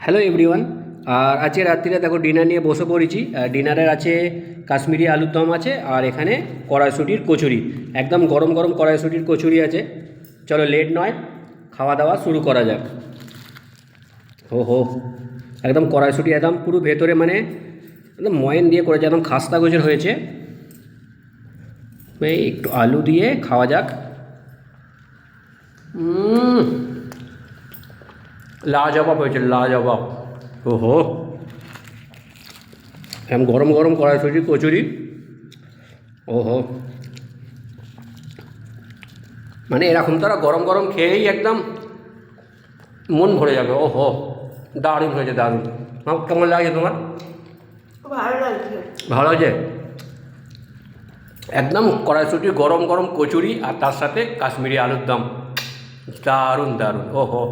Hello everyone. আর আজকে রাত্রিরে দেখো ডিনার নিয়ে বসে পড়েছি। ডিনারের আছে কাশ্মীরি আলুর দম আছে, আর এখানে কড়াইশুঁটির কচুরি, একদম গরম গরম কড়াইশুঁটির কচুরি আছে। চলো লেট নয়, খাওয়া দাওয়া শুরু করা যাক। হো হো, একদম কড়াইশুঁটি একদম পুরো ভেতরে মানে একদম ময়ান দিয়ে করেছে, একদম খাস্তা গোছের হয়েছে। এই একটু আলু দিয়ে খাওয়া যাক। লাজবাব হয়েছে, লাজবাব। ওহো, এখন গরম গরম কড়াইশুঁটি কচুরি। ওহো, মানে এরকম তারা গরম গরম খেয়েই একদম মন ভরে যাবে। ওহো, দারুণ হয়েছে, দারুণ। আমার কেমন লাগছে তোমার? ভালো লাগছে। ভালো হয়েছে। একদম কড়াইশুঁটি গরম গরম কচুরি আর তার সাথে কাশ্মীরি আলুর দম, দারুণ দারুণ। ওহো,